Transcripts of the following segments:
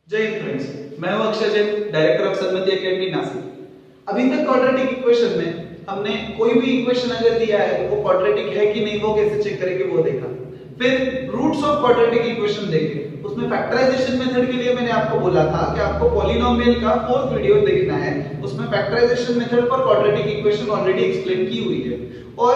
जय हिंद फ्रेंड्स, मैं हूं Akshay Jain, director of Sanmati academy Nashik. अभी तक क्वाड्रेटिक इक्वेशन में हमने कोई भी इक्वेशन अगर दिया है वो क्वाड्रेटिक है कि नहीं वो कैसे चेक करेंगे वो देखा। फिर रूट्स ऑफ क्वाड्रेटिक इक्वेशन देखे। उसमें फैक्टराइजेशन मेथड के लिए मैंने आपको बोला था कि आपको पॉलिनोमियल का फोर्थ वीडियो देखना है। उसमें factorization method for quadratic equation already explain की हुई है और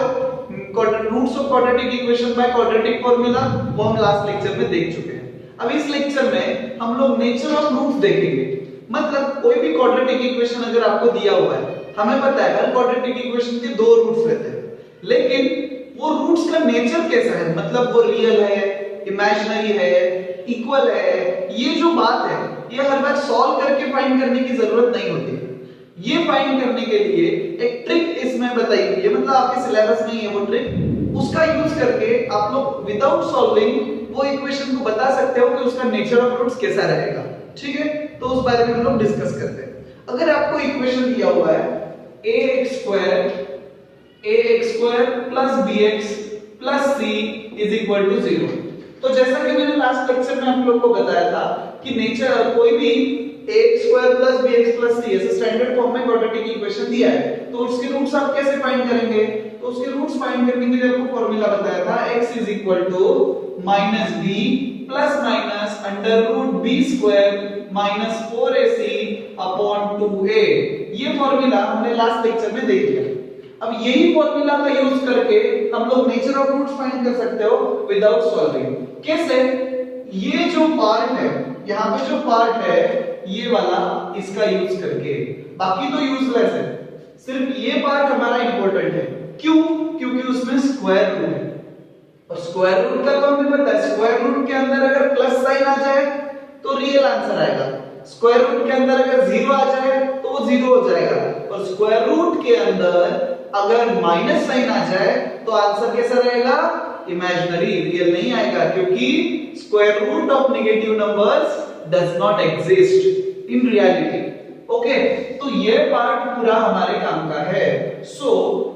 roots of quadratic equation by quadratic formula वो हम लास्ट लेक्चर में देख चुके हैं। अब इस लेक्चर में हम लोग नेचर ऑफ रूट्स देखेंगे। मतलब कोई भी क्वाड्रेटिक इक्वेशन अगर आपको दिया हुआ है, हमें पता है हर क्वाड्रेटिक इक्वेशन के दो रूट्स रहते हैं, लेकिन वो रूट्स का नेचर कैसा है, मतलब वो रियल है, इमेजिनरी है, इक्वल है, ये जो बात है ये हर बार सॉल्व करके फाइंड करने की जरूरत नहीं होती। ये फाइंड करने के लिए एक ट्रिक इसमें बताई हुई है, मतलब आपके सिलेबस में ही है वो ट्रिक। उसका यूज करके आप लोग विदाउट सॉल्विंग वो इक्वेशन को बता सकते हो कि उसका नेचर ऑफ रूट्स कैसा रहेगा। ठीक है, तो उस बारे में हम लोग डिस्कस करते हैं। अगर आपको इक्वेशन दिया हुआ है ax square plus bx plus c is equal to 0, तो जैसा कि मैंने लास्ट लेक्चर में आप लोग को बताया था कि नेचर कोई भी ax square plus bx plus c ऐसे स्टैंडर्ड फॉर्म में क्वाड्रेटिक इक्वेशन दिया है तो उसके रूट्स आप कैसे फाइंड करेंगे। तो उसके रूट्स फाइंड करने के लिए आपको फॉर्मूला बताया था x is equal to minus b plus minus under root b square minus 4ac upon 2a। ये फॉर्मूला हमने लास्ट लेक्चर में देख लिया। अब यही फॉर्मूला का यूज करके हम लोग नेचर ऑफ रूट्स फाइंड कर सकते हो विदाउट सॉल्विंग। कैसे? ये जो पार्ट है, यहाँ पे जो पार्ट है ये वाला, इसका यूज करके, बाकी तो यूजलेस है, सिर्फ ये पार्ट हमारा इंपॉर्टेंट है। क्यों? क्योंकि उसमें स्क्वायर रूट है और स्क्वायर रूट का तो हमें पता है, स्क्वायर रूट के अंदर अगर प्लस साइन आ जाए तो रियल आंसर आएगा, स्क्वायर रूट के अंदर अगर जीरो आ जाए तो वो जीरो हो जाएगा, और स्क्वायर रूट के अंदर अगर माइनस साइन आ जाए तो आंसर कैसा रहेगा? इमेजिनरी, रियल नहीं आएगा, क्योंकि square root of negative numbers does not exist in reality. Okay, तो ये पार्ट पूरा हमारे काम का है। सो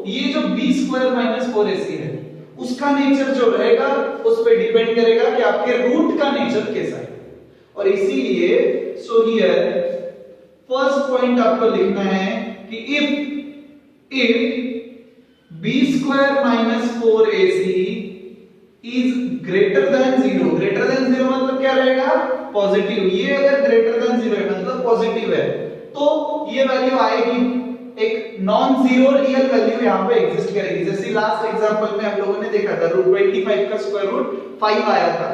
ये जो b स्क्वायर माइनस 4ac है उसका नेचर जो रहेगा उस पे डिपेंड करेगा कि आपके रूट का नेचर कैसा है। और इसीलिए सो हियर फर्स्ट पॉइंट आपको लिखना है कि if b square minus 4ac is greater than 0, greater than 0 मतलब क्या रहेगा? पॉजिटिव। ये अगर ग्रेटर देन 0 है मतलब पॉजिटिव है, तो ये वैल्यू आएगी, एक नॉन जीरो रियल वैल्यू यहाँ पे एग्जिस्ट करेगी। जैसे लास्ट एग्जांपल में हम लोगों ने देखा था रूट 25 का स्क्वायर रूट 5 आया था।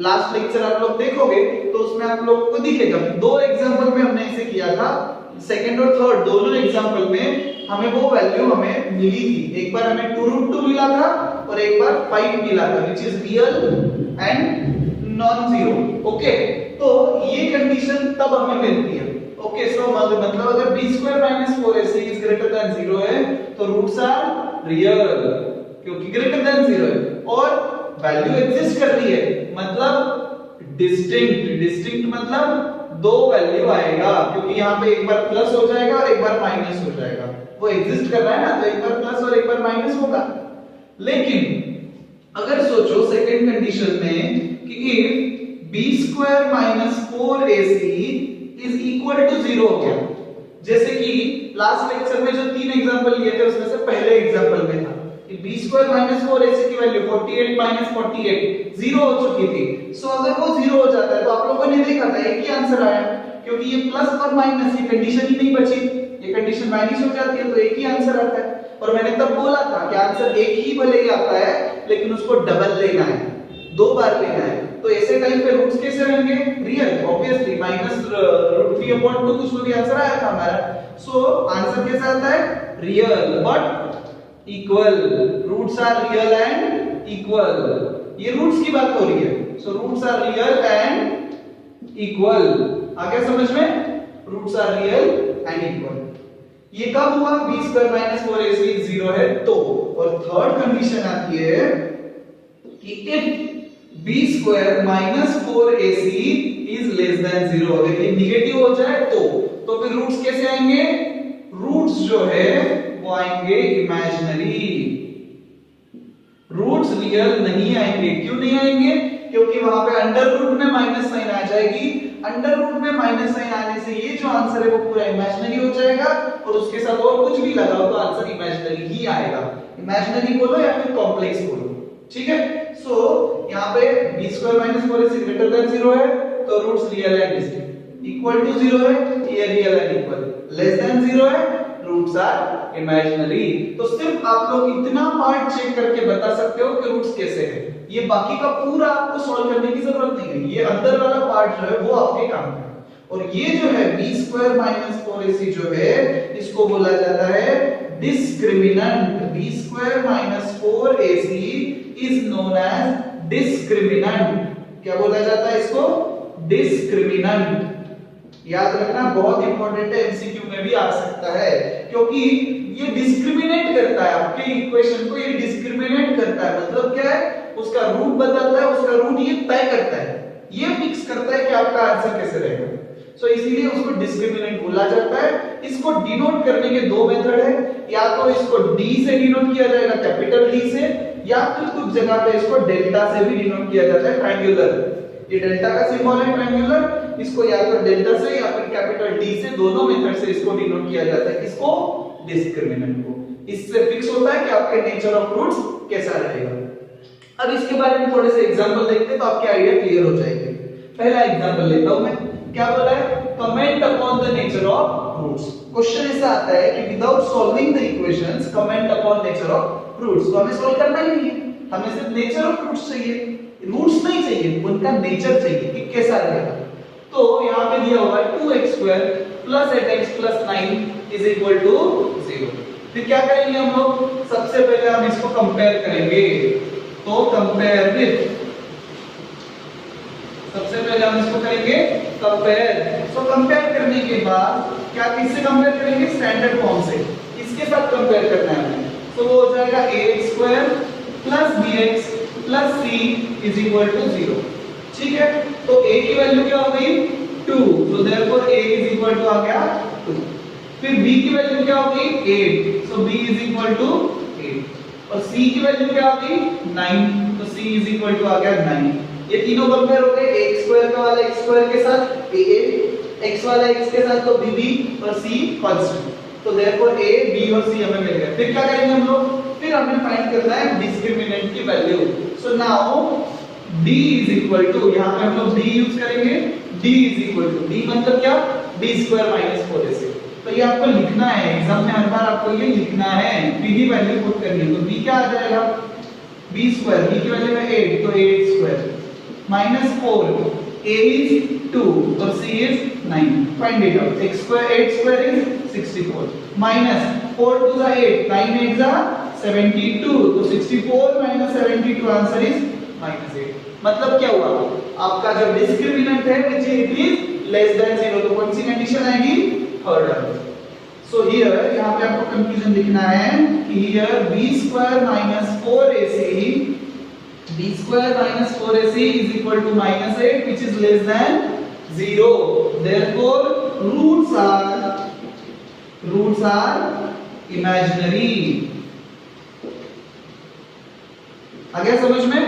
लास्ट लेक्चर आप लोग देखोगे तो उसमें आप लोग को दिखेगा दो एग्जांपल में हमने ऐसे किया था। सेकंड और थर्ड दोनों एग्जांपल में हमें वो वैल्यू हमें मिली थी। एक बार हमें 2√2 मिला था और एक बार 5 मिला था, which is real and non zero. Okay, तो ये कंडीशन तब हमें मिलती है। ओके, सो मतलब अगर b square minus 4ac is greater than 0 है तो रूट्स आर रियल, क्योंकि ग्रेटर देन 0 है और वैल्यू एग्जिस्ट कर रही है, मतलब डिस्टिंक्ट मतलब दो वैल्यू आएगा, क्योंकि यहाँ पे एक बार प्लस हो जाएगा और एक बार माइनस हो जाएगा। वो एग्जिस्ट कर रहा है ना, तो एक बार प्लस और एक बार माइनस होगा। लेकिन अगर सोचो सेकंड कंडीशन में कि if b square minus 4ac is equal to 0 हो गया, जैसे कि लास्ट लेक्चर में जो तीन एग्जांपल लिए थे उसमें से पहले एग्जांपल में था कि b स्क्वायर माइनस 4ac की वैल्यू 48 माइनस 48 0 हो चुकी थी। सो अगर वो 0 हो जाता है तो आप लोगों ने देखा था एक ही आंसर आया, क्योंकि ये प्लस और माइनस ये कंडीशन ही नहीं बची, ये कंडीशन माइनस हो जाती है तो एक ही आंसर आता है। और मैंने तब बोला था कि आंसर एक ही भले ही आता है लेकिन उसको डबल लेना है, दो बार लेना है। तो ऐसे टाइम पे रूट्स कैसे रहेंगे? रियल, ऑब्वियसली माइनस रूट 3/2 कुछ भी आंसर आया था हमारा। सो आंसर कैसा आता है? Real but equal, roots are real and equal. ये रूट्स की बात हो रही है। So roots are real and equal, आ गया समझ में? Roots are real and equal. ये कब हुआ? b स्क्वायर माइनस 4ac 0 है तो। और थर्ड कंडीशन आती है कि if b square minus 4ac is less than 0, अगर ये निगेटिव हो जाए तो फिर रूट्स कैसे आएंगे? रूट्स जो है वो आएंगे इमेजिनरी, रूट्स रियल नहीं आएंगे। क्यों नहीं आएंगे? क्योंकि वहां पे अंडर रूट में माइनस साइन आ जाएगी, अंडर रूट में माइनस साइन आने से ये जो आंसर है वो पूरा इमेजिनरी हो जाएगा और उसके साथ और कुछ भी लगाओ तो आंसर इमेजिनरी ही आएगा। इमेजिनरी बोलो या फिर कॉम्प्लेक्स बोलो, ठीक है। सो यहाँ पे b² - 4ac ग्रेटर देन 0 है तो roots real and distinct, equal to 0 है ये real and equal, less than 0 है रूट्स आर इमेजिनरी। तो सिर्फ आप लोग इतना पार्ट चेक करके बता सकते हो कि रूट्स कैसे है, ये बाकी का पूरा आपको सॉल्व करने की जरूरत नहीं है, ये अंदर वाला पार्ट जो है वो आपके काम का है। और ये जो है b² - 4ac जो है इसको बोला जाता है discriminant. b² - 4ac is known as discriminant. क्या बोला जाता है इसको? डिस्क्रिमिनेंट। याद रखना बहुत इंपॉर्टेंट है, एमसीक्यू में भी आ सकता है क्योंकि ये डिस्क्रिमिनेट करता है आपके इक्वेशन को, ये डिस्क्रिमिनेट करता है मतलब क्या है, उसका रूट बताता है, उसका रूट ये तय करता है, ये फिक्स करता है कि आपका आंसर कैसे रहेगा। सो इसीलिए उसको डिस्क्रिमिनेंट बोला जाता है। इसको डिनोट करने के दो मेथड है, या तो इसको d से डिनोट किया जाएगा कैपिटल D से, या फिर कुछ जगह पे इसको डेल्टा से भी डिनोट किया जाता है, ट्रायंगुलर। ये डेल्टा का सिंबल है ट्रायंगुलर, इसको या तो डेल्टा से या फिर कैपिटल D से, दोनों मेथड से इसको डिनोट किया जाता है। किसको? डिस्क्रिमिनेंट को। इससे फिक्स होता है कि आपके नेचर ऑफ रूट्स कैसा रहेगा। अब इसके बारे में थोड़े से एग्जांपल देखते हैं तो आपके आइडिया क्लियर हो जाएंगे। पहला एग्जांपल लेता हूं मैं, क्या बोला है? Comment upon the nature of roots. Question ऐसा आता है कि without solving the equations comment upon nature of roots. तो हमें सॉल्व करना ही नहीं है, हमें सिर्फ नेचर ऑफ रूट्स चाहिए, रूट्स नहीं चाहिए, उनका नेचर चाहिए कि कैसा रहेगा। तो यहां पे दिया हुआ है 2x² + 8x + 9 is equal to 0। फिर क्या करेंगे हम लोग? सबसे पहले हम इसको कंपेयर करेंगे। तो कंपेयर विद, सबसे पहले हम इसको करेंगे कंपेयर। सो कंपेयर करने के बाद क्या, किससे कंपेयर करेंगे? स्टैंडर्ड फॉर्म से। इसके साथ कंपेयर करना है हमें। तो वो हो जाएगा ax² + bx + c is equal to 0। ठीक है, तो a की वैल्यू क्या हो गई? 2, so therefore a is equal to आ गया 2। फिर b की वैल्यू क्या हो गई? 8, सो b इज इक्वल टू 8। और c की वैल्यू क्या आ गई? 9, तो c इज इक्वल टू आ गया 9। ये तीनों कंपेयर हो गए, x² का वाला x² के साथ a, x वाला x के साथ तो b और c कांस्टेंट। तो देयरफॉर a, b और c हमें मिल गए। फिर क्या करेंगे हम लोग? फिर हमें फाइंड करना है डिस्क्रिमिनेंट की value. So now d is equal to, यहां पे हम लोग d यूज करेंगे। d is equal to, d मतलब क्या? b² - 4ac। तो ये आपको लिखना है, एग्जाम में हर बार आपको ये लिखना है, b की वैल्यू पुट करनी है। तो b क्या आ जाएगा? b², b की वैल्यू है 8, तो 8² -4, a is 2 और c is 9। Find it out. x², 8² is 64 -4 to the 8, 9 8 is 72, तो 64 - 72 आंसर इज -8। मतलब क्या हुआ? आपका जो डिस्क्रिमिनेंट है which is less than 0, तो कौन सी कंडीशन आएगी? थर्ड वाली। सो हियर यहां पे आपको कंक्लूजन लिखना है कि here b² - 4ac, b² - 4ac is equal to -8 which is less than 0. Therefore roots are imaginary. आ गया समझ में?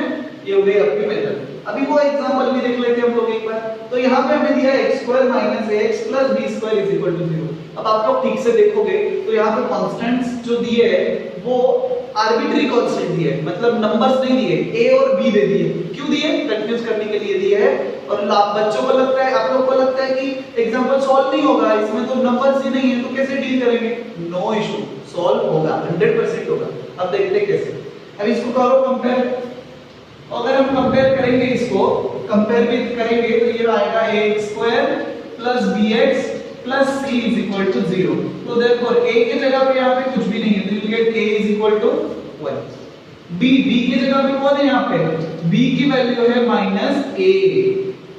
ये हो गई आपकी मेथड। अभी वो एग्जांपल भी देख लेते हैं हम लोग एक बार। तो यहाँ पे हमें दिया है x² - ax + b² is equal to 0। अब आप लोग ठीक से देखोगे तो यहाँ पे कांस्टेंट्स जो दिए हैं वो आर्बिट्री कांस्टेंट दिए हैं, मतलब नंबर्स नहीं दिए, a और b दे दिए। क्यों दिए? कंफ्यूज करने के लिए दिए है। और बच्चों को लगता है, आप लोग को लगता है कि एग्जांपल सॉल्व नहीं होगा, इसमें तो नंबर्स ही नहीं है, तो कैसे डील करेंगे? नो इशू, सॉल्व होगा, 100% होगा। अब देखते हैं कैसे। अब इसको करो कंपेयर। अगर हम कंपेयर करेंगे, इसको कंपेयर भी करेंगे तो ये आएगा ax² + bx + c is equal to 0। तो देखो a की जगह पे यहाँ पे कुछ भी नहीं है, तो you get a is equal to 1। b की जगह पे कौन है? यहाँ पे b की वैल्यू है -a,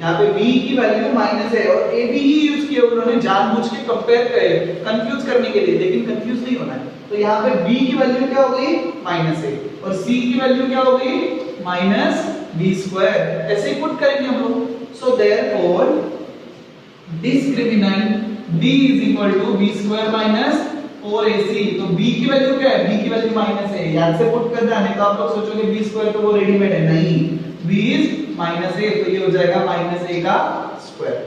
यहाँ पे b की वैल्यू -a और a b ही यूज किया उन्होंने जानबूझ के कंपेयर करे, कंफ्यूज करने के लिए, लेकिन कंफ्यूज नहीं होना है। तो यहाँ पे b की वैल्यू क्या हो गई? -a और c की वैल्यू क्या हो गई? -b²। ऐसे ही पुट करेंगे हम लोग। So therefore discriminant d is equal to b² - 4ac। तो b की वैल्यू क्या है? b की वैल्यू -a, याद से पुट कर देना। तो आप लोग सोचोगे b² तो वो रेडीमेड है, नहीं, b is -a, तो ये हो जाएगा -a का स्क्वायर।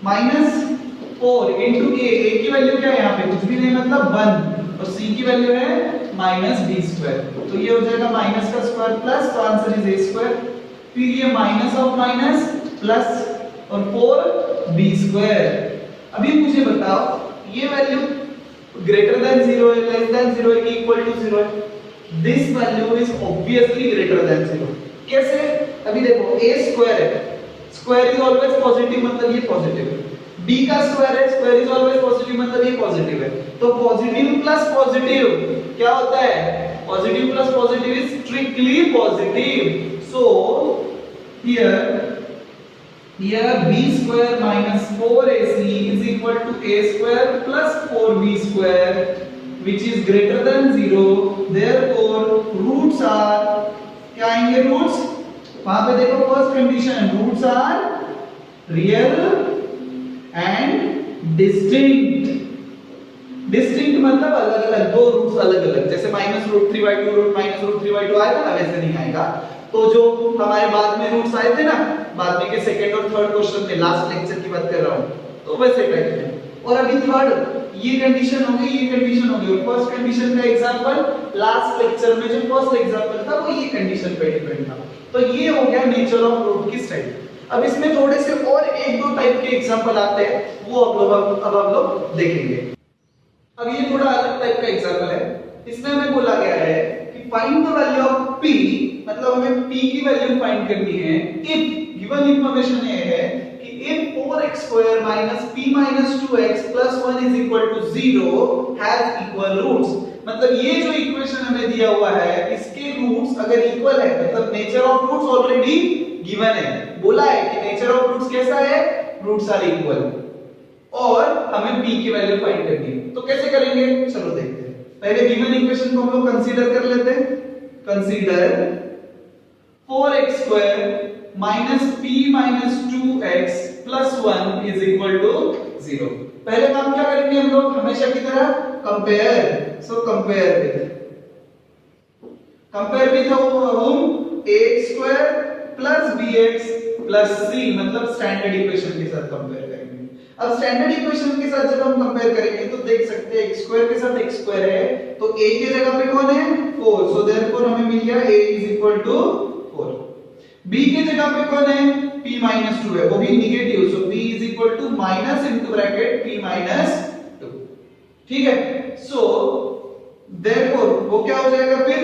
-4 into a की वैल्यू क्या है यहाँ पे, कुछ भी नहीं मतलब 1, और c की वैल्यू है -b²। तो ये हो जाएगा माइनस का स्क्वायर प्लस, तो आंसर इज a²। फिर ये माइनस ऑफ माइनस प्लस और 4b²। अभी मुझे बताओ ये वैल्यू ग्रेटर देन 0 है, लेस देन 0 है कि इक्वल टू 0 है? This value is obviously greater than 0। कैसे? अभी देखो a² है, स्क्वायर इज ऑलवेज पॉजिटिव मतलब ये पॉजिटिव है, b का स्क्वायर है, स्क्वायर इज ऑलवेज पॉजिटिव मतलब ये पॉजिटिव है। तो पॉजिटिव प्लस पॉजिटिव क्या होता है? Positive plus positive is strictly positive. So here b² minus 4ac is equal to a² plus 4b² which is greater than 0. Therefore roots are, क्या आएंगे roots? वहां पे देखो first condition, roots are real and distinct. Distinct मतलब अलग अलग, दो roots अलग अलग, जैसे -√3/2 रूट -√3/2 आएगा ना, वैसे नहीं आएगा। तो जो हमारे बाद में रूट्स आए थे ना, बाद में के सेकंड और थर्ड क्वेश्चन में, लास्ट लेक्चर की बात कर रहा हूं, तो वैसे टाइप में। और अभी थर्ड ये कंडीशन हो गई, ये कंडीशन हो गई, और फर्स्ट कंडीशन का एग्जांपल लास्ट लेक्चर में जो फर्स्ट एग्जांपल था वो ये कंडीशन पे डिपेंड था। तो ये हो गया नेचर ऑफ रूट की स्टाइल। अब इसमें थोड़े से और एक दो टाइप के एग्जांपल आते हैं, वो अब हम लोग देखेंगे। अब ये थोड़ा अलग टाइप का एग्जांपल है। इसमें हमें बोला गया है कि find the value of p, मतलब हमें p की वैल्यू फाइंड करनी है इफ गिवन इंफॉर्मेशन ये है कि if 4x² p 2x + 1 is equal to 0 has equal roots। मतलब ये जो इक्वेशन हमें दिया हुआ है इसके रूट्स अगर इक्वल है, मतलब nature of roots already given है, बोला है कि नेचर ऑफ रूट्स कैसा है, रूट्स आर इक्वल, और हमें p की वैल्यू फाइंड करनी है। तो कैसे करेंगे, चलो देखते हैं। पहले गिवन इक्वेशन को हम लोग कंसीडर कर लेते हैं। Consider 4x² p 2x + 1 is equal to 0। पहले काम क्या करेंगे हम लोग, हमेशा की तरह compare. So compare with ax² + bx + c, मतलब स्टैंडर्ड इक्वेशन के साथ कंपेयर करेंगे। अब स्टैंडर्ड इक्वेशन के साथ जब हम कंपेयर करेंगे तो देख सकते हैं x² के साथ x² है, तो a की जगह पे कौन है, 4, सो देयरफॉर हमें मिल गया a = 4। b की जगह पे कौन है, p - 2 है, वो भी नेगेटिव, सो b = minus into bracket p - 2। ठीक है, सो देयरफॉर वो क्या हो जाएगा, फिर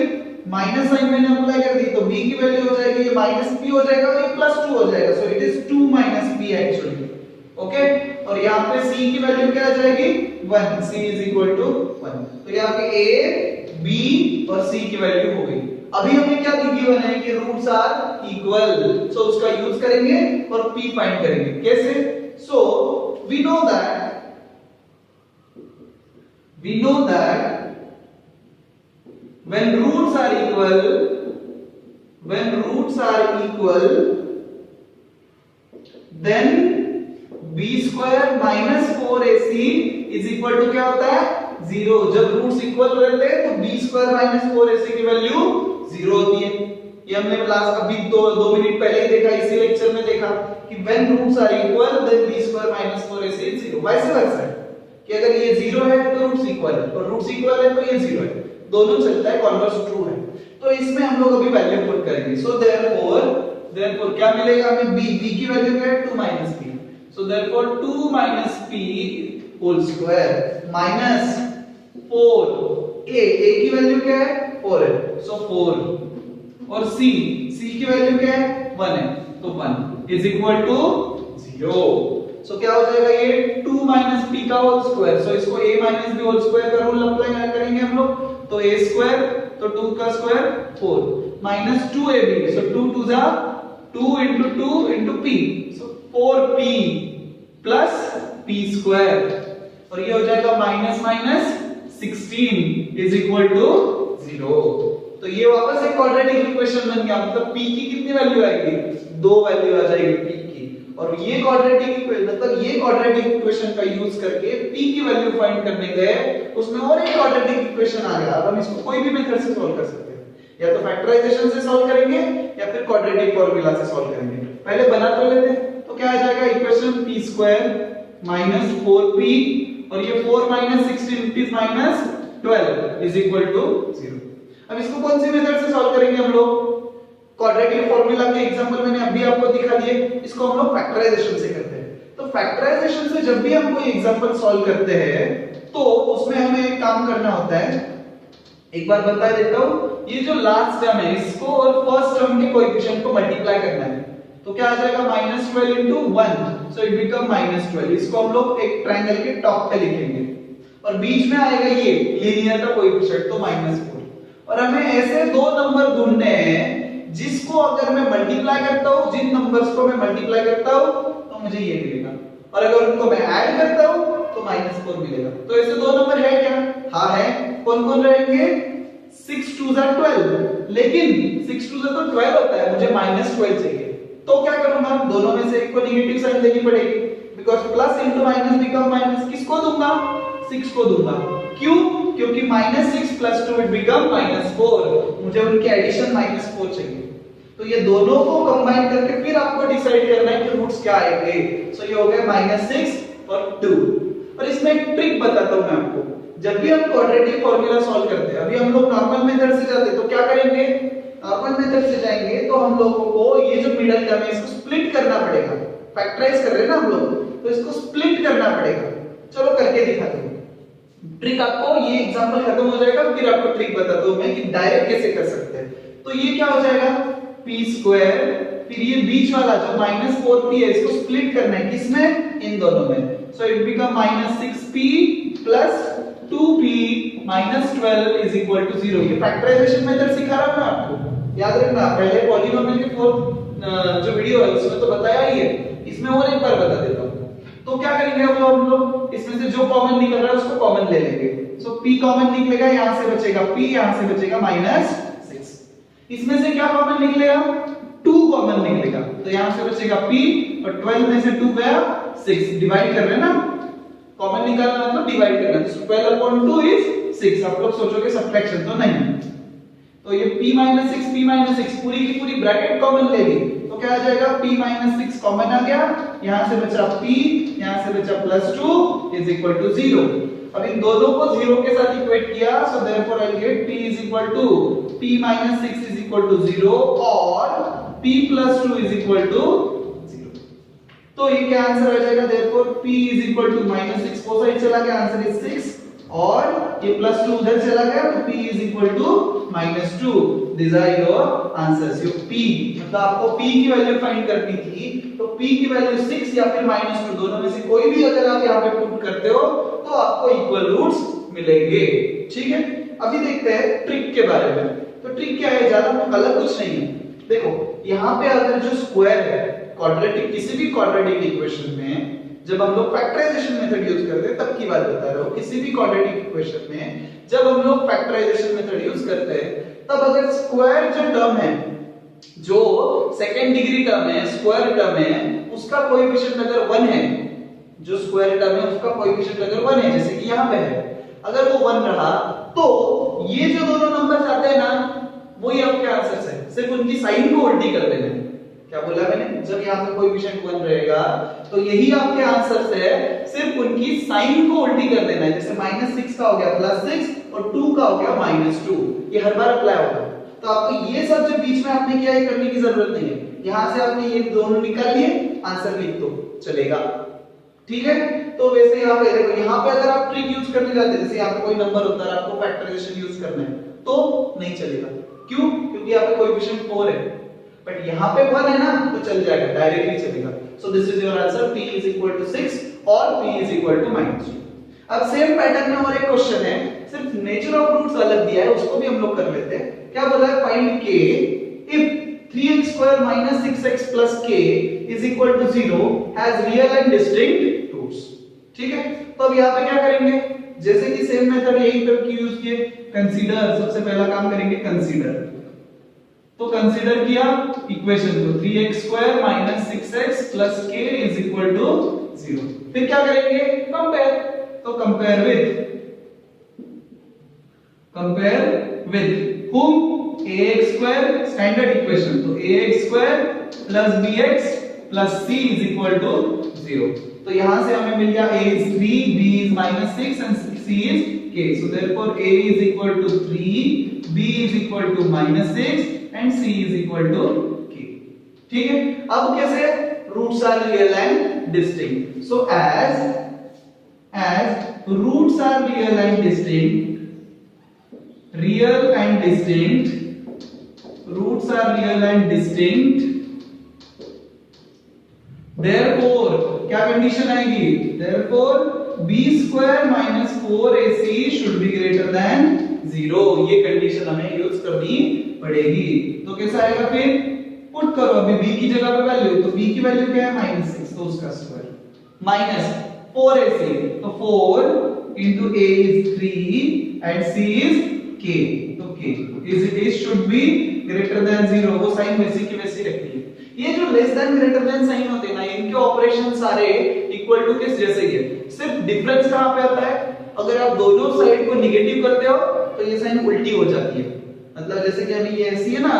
माइनस साइन मैंने अप्लाई कर दी, तो b की वैल्यू हो जाएगी, ये -p हो जाएगा और ये +2 हो जाएगा, so it is 2 - p actually. Okay, और यहाँ पे c की वैल्यू क्या आ जाएगी, 1, c = 1। तो यहाँ पे a, b और c की वैल्यू हो गई। अभी हमें क्या गिवन है कि रूट्स आर इक्वल, सो उसका यूज करेंगे और p फाइंड करेंगे। कैसे? So we know that when roots are equal then b² - 4ac is equal to क्या होता है, 0। जब रूट्स इक्वल रहते हैं तो b² - 4ac की वैल्यू 0 होती है। ये हमने लास्ट अभी 2 मिनट पहले ही देखा, इसी लेक्चर में देखा कि when roots are equal then b² - 4ac is 0। वैसे वैसा है कि अगर ये 0 है तो रूट्स इक्वल है, और रूट्स इक्वल है तो ये 0 है, दोनों चलता है, कॉन्वर्स ट्रू है। तो इसमें हम लोग अभी वैल्यू पुट करेंगे। सो देयरफॉर क्या मिलेगा हमें, b की वैल्यू क्या है, 2 - p, so therefore 2 - p whole square minus 4 a की वैल्यू क्या है, 4 है, सो 4, और c की वैल्यू क्या है, 1 है, तो 1 इज इक्वल टू 0। सो क्या हो जाएगा, ये 2 - p का होल स्क्वायर, सो इसको a - b होल स्क्वायर का रूल अप्लाई करेंगे हम लोग, तो a² तो 2 का स्क्वायर 4 - 2ab, सो 2 2 जा 2 * 2 * p, सो 4p + p², और ये हो जाएगा -16 इज इक्वल टू 0। तो ये वापस एक क्वाड्रेटिक इक्वेशन बन गया, मतलब p की कितनी वैल्यू आएगी, 2 वैल्यू आ जाएगी p की, और ये क्वाड्रेटिक इक्वेशन, मतलब ये क्वाड्रेटिक इक्वेशन का यूज करके p की वैल्यू फाइंड करने गए, उसमें और एक क्वाड्रेटिक इक्वेशन आ गया। अब हम इसको कोई भी मेथड से सॉल्व कर सकते हैं, या तो फैक्टराइजेशन से सॉल्व करेंगे या फिर क्वाड्रेटिक फार्मूला से सॉल्व करेंगे। पहले बना तो लेते हैं, तो क्या आ जाएगा, equation equation p square minus 4p और ये 4 minus 16 it is minus 12 is equal to 0। अब इसको कौन सी मेथड से सॉल्व करेंगे हम लोग? क्वाड्रेटिक फार्मूला के एग्जांपल मैंने अभी आपको दिखा दिए, इसको हम लोग फैक्टराइजेशन से करते हैं। तो फैक्टराइजेशन से जब भी हम कोई एग्जांपल सॉल्व करते हैं तो उसमें हमें एक काम करना होता है, एक बार बता देता हूं, ये जो लास्ट टर्म है इसको और फर्स्ट टर्म के कोएफिशिएंट को मल्टीप्लाई करना है। तो क्या आ जाएगा -12 into 1, सो इट बिकम -12। इसको हम लोग एक ट्रायंगल के टॉप पे लिखेंगे और बीच में आएगा ये लीनियर का कोएफिशिएंट तो -4। और हमें ऐसे दो नंबर ढूंढने हैं जिसको अगर मैं मल्टीप्लाई करता हूं, जिन नंबर्स को मैं मल्टीप्लाई करता हूं तो मुझे ये मिलेगा, और अगर उनको मैं ऐड करता हूं तो -4 मिलेगा। तो ऐसे दो नंबर है क्या? हाँ है। कौन कौन रहेंगे? 6 2s are 12, लेकिन 6 2s तो 12 होता है, मुझे -12 चाहिए। तो क्या करूंगा? दोनों में से एक को नेगेटिव साइन देनी पड़ेगी, because plus into minus become minus. किसको दूंगा? 6 को दूंगा। क्यों? क्योंकि -6 + 2 इट बिकम -4, मुझे उनके एडिशन -4 चाहिए। तो ये दोनों को कंबाइन करके फिर आपको डिसाइड करना है कि रूट्स क्या आएंगे। सो ये हो गया -6 और 2। और इसमें एक ट्रिक बताता हूं मैं आपको। जब भी हम क्वाड्रेटिक फार्मूला सॉल्व करते हैं, अभी हम लोग नॉर्मल मेथड से जाते हैं तो क्या करेंगे? नॉर्मल मेथड से जाएंगे तो हम लोगों को ये जो मिडिल टर्म है इसको स्प्लिट करना पड़ेगा। फैक्टराइज कर रहे हैं ना हम लोग, तो इसको स्प्लिट करना पड़ेगा। चलो करके दिखाते हैं ट्रिक आपको। ये एग्जांपल खत्म हो जाएगा फिर आपको ट्रिक बताता हूं मैं कि डायरेक्ट कैसे कर सकते हैं। तो ये क्या हो जाएगा? p स्क्वायर, फिर ये बीच वाला जो -4p है इसको स्प्लिट करना है, किसमें? इन दोनों में। So it become -6p + 2p - 12 is equal to 0। ये फैक्टराइजेशन मेथड सिखा रहा हूं मैं आपको, याद रखना। पहले पॉलीनोमियल के फोर्थ जो वीडियो है उसमें तो बताया ही है, इसमें और एक बार बता देता हूं। तो क्या करेंगे हम लोग इसमें से जो कॉमन निकल रहा है उसको कॉमन ले लेंगे। सो p कॉमन निकलेगा, यहां से बचेगा p, यहां से बचेगा -6। इसमें से क्या कॉमन निकलेगा? 2 कॉमन निकलेगा, तो यहां से बचेगा p और 12 में से 2 गया 6। डिवाइड कर रहे हैं ना, कॉमन निकालना मतलब डिवाइड करना। तो 12/2 इज 6। आप लोग सोचोगे सब्ट्रैक्शन, तो नहीं। तो ये p - 6 पूरी की पूरी ब्रैकेट कॉमन ले ली, तो क्या आ जाएगा? p - 6 कॉमन आ गया, यहां से बचा p, यहां से बचा +2 इज इक्वल टू 0। अब इन दोनों को 0 के साथ इक्वेट किया, so therefore I get p is equal to p - 6 is equal to 0 और p + 2 इज इक्वल टू 0। तो ये क्या आंसर आ जाएगा? Therefore p is equal to -6 को साइड चला गया, आंसर इज 6, और ये +2 उधर चला गया तो p is equal to -2। This are your answers. Your p मतलब आपको p की वैल्यू फाइंड करनी थी, तो p की वैल्यू 6 या फिर -2 दोनों में से कोई भी अगर आप यहां पे पुट करते हो तो आपको इक्वल रूट्स मिलेंगे। ठीक है, अभी देखते हैं ट्रिक के बारे में। तो ट्रिक क्या है? ज्यादा अलग कुछ नहीं है। देखो यहां पे अगर जो स्क्वायर है क्वाड्रेटिक, किसी भी क्वाड्रेटिक इक्वेशन में जब हम लोग फैक्टराइजेशन मेथड यूज करते हैं तब की बात बता रहा हूं, किसी भी क्वाड्रेटिक इक्वेशन में जब हम लोग फैक्टराइजेशन मेथड यूज करते हैं तब अगर स्क्वायर जो टर्म है, जो सेकंड डिग्री टर्म है, स्क्वायर टर्म है, उसका कोएफिशिएंट अगर 1 है, जो स्क्वायर टर्म है उसका कोएफिशिएंट अगर 1 है, जैसे कि यहां पे है, अगर वो 1 रहा तो ये जो दोनों नंबर्स आते हैं ना वही आपके आंसर्स है, सिर्फ उनकी साइन को उल्टी कर देना है। क्या बोला मैंने? जब यहाँ पे कोएफिशिएंट 1 रहेगा तो यही आपके आंसर्स है, सिर्फ उनकी साइन को उल्टी कर देना है। जैसे -6 का हो गया +6 और 2 का हो गया -2, ये हर बार अप्लाई होगा। तो आपको ये सब जो बीच में आपने किया है करने की जरूरत नहीं है, यहां से आपने ये दोनों निकाल लिए, आंसर लिख दो, चलेगा। ठीक है, तो वैसे यहाँ पे देखो, यहाँ पे अगर आप ट्रिक यूज करने जाते हैं, जैसे यहाँ पे कोई नंबर होता है आपको फैक्टराइजेशन यूज करना है तो नहीं चलेगा। क्यों? क्योंकि यहाँ पे कोएफिशिएंट 4 है, बट यहाँ पे 1 है ना तो चल जाएगा, डायरेक्टली चलेगा। So this is your answer, p is equal to 6 और p इज इक्वल टू -2। अब सेम पैटर्न में और एक क्वेश्चन है, सिर्फ नेचर ऑफ रूट्स अलग दिया है, उसको भी हम लोग कर लेते हैं। क्या बोला है? Find k if 3x² - 6x + k is equal to 0 has real and distinct roots। ठीक है, तो अब यहाँ पे क्या करेंगे? जैसे कि सेम मेथड यही करके यूज किए, कंसीडर, सबसे पहला काम करेंगे कंसीडर। तो कंसीडर किया इक्वेशन को, 3x² - 6x + k is equal to 0। फिर क्या करेंगे? कंपेयर। तो compare with whom? ax² standard equation, तो ax² + bx plus c is equal to 0. तो यहां से हमें मिल गया a is 3, b is -6 and c is k. So therefore a is equal to 3, b is equal to -6 and c is equal to k. ठीक है, अब कैसे roots are real and distinct. So as roots are real and distinct, roots are real and distinct, therefore क्या condition आएगी, therefore b square minus 4ac should be greater than 0. ये condition हमें use करनी पड़ेगी. तो कैसा आएगा, फिर पुट करो अभी b की जगह पे वैल्यू, तो b की वैल्यू क्या है -6, तो उसका स्क्वायर माइनस 4ac, तो 4 into a is 3 and c is k, तो k is should be greater than 0. वो साइन वैसी की वैसी रखनी है. ये जो less than greater than sign होते हैं ना, इनके ऑपरेशन सारे इक्वल टू किस जैसे ही है. सिर्फ डिफरेंस कहां पे आता है, अगर आप दोनों साइड को नेगेटिव करते हो तो ये साइन उल्टी हो जाती है. मतलब जैसे कि अभी ये ऐसी है ना,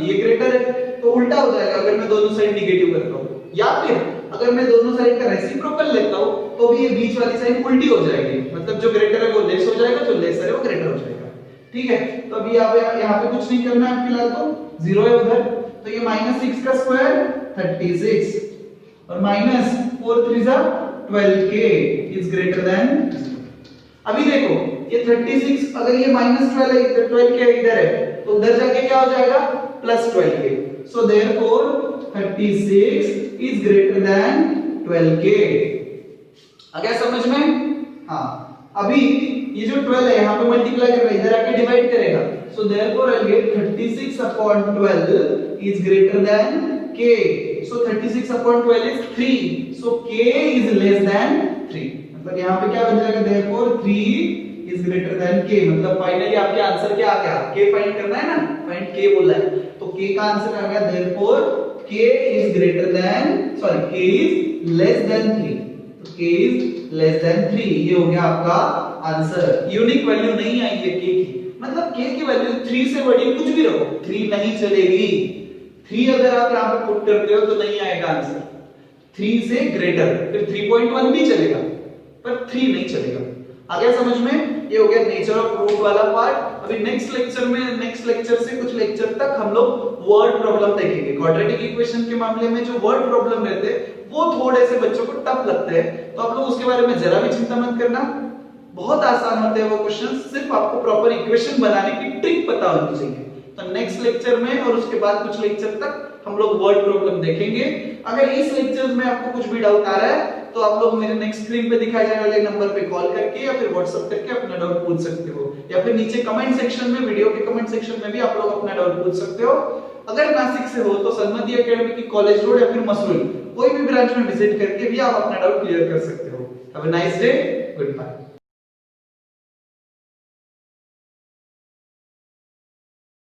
ये ग्रेटर है तो उल्टा हो जाएगा अगर मैं दोनों साइड नेगेटिव करता हूं, या फिर अगर मैं दोनों साइड का रेसिप्रोकल लेता हूं तो भी ये बीच वाली साइन उल्टी हो जाएगी. मतलब जो ग्रेटर है वो लेस हो जाएगा, जो लेसर है वो ग्रेटर हो जाएगा. ठीक है, तो अभी यहाँ पे कुछ नहीं करना है फिलहाल, तो 0 है उधर, तो ये -6 का स्क्वायर 36 और -4 3 12k इज ग्रेटर देन. अभी देखो ये 36, अगर ये -12 है इधर, 12k इधर है, तो उधर जाके क्या हो जाएगा, +12k. So therefore 36 is greater than 12k. आ गया समझ में? हाँ, अभी ये जो 12 है यहाँ पे मल्टीप्लाई कर रहा है, इधर आके डिवाइड करेगा. So therefore I'll get 36 upon 12 is greater than k. So 36 upon 12 is 3. So k is less than 3. मतलब यहाँ पे क्या बन जाएगा, therefore 3 is greater than k. मतलब फाइनली आपके आंसर क्या आ गया, k फाइंड करना है ना, फाइंड k बोला है, तो k का आंसर आ गया therefore k is greater than, sorry, k is less than 3. तो k is less than 3, ये हो गया आपका आंसर. यूनिक वैल्यू नहीं आई है k की, मतलब k की वैल्यू 3 से बड़ी कुछ भी रहो, 3 नहीं चलेगी. 3 अगर आप यहां पे पुट करते हो तो नहीं आएगा आंसर. 3 से ग्रेटर, फिर 3.1 भी चलेगा पर 3 नहीं चलेगा. आ गया समझ में? ये हो गया नेचर ऑफ रूट वाला पार्ट. अभी नेक्स्ट लेक्चर से कुछ लेक्चर तक हम लोग वर्ड प्रॉब्लम देखेंगे. क्वाड्रेटिक इक्वेशन के मामले में जो वर्ड प्रॉब्लम रहते हैं वो थोड़े से बच्चों को टफ लगते हैं, तो आप लोग उसके बारे में जरा भी चिंता मत करना. बहुत आसान होते हैं वो क्वेश्चन, सिर्फ आपको प्रॉपर इक्वेशन बनाने की ट्रिक पता होनी चाहिए. तो नेक्स्ट लेक्चर में और उसके बाद कुछ लेक्चर तक हम लोग वर्ड प्रॉब्लम देखेंगे. अगर इस लेक्चर में आपको कुछ भी डाउट आ रहा है तो आप लोग मेरे नेक्स्ट स्क्रीन पे दिखाए जाने वाले नंबर पे कॉल करके या फिर व्हाट्सएप करके अपना डाउट पूछ सकते हो, या फिर नीचे कमेंट सेक्शन में, वीडियो के कमेंट सेक्शन में भी आप लोग अपना डाउट पूछ सकते हो. अगर नासिक से हो तो सन्मति एकेडमी की कॉलेज रोड या फिर मसरूल कोई भी ब्रांच में विजिट करके भी आप अपना डाउट क्लियर कर सकते हो. Have a nice day, good bye.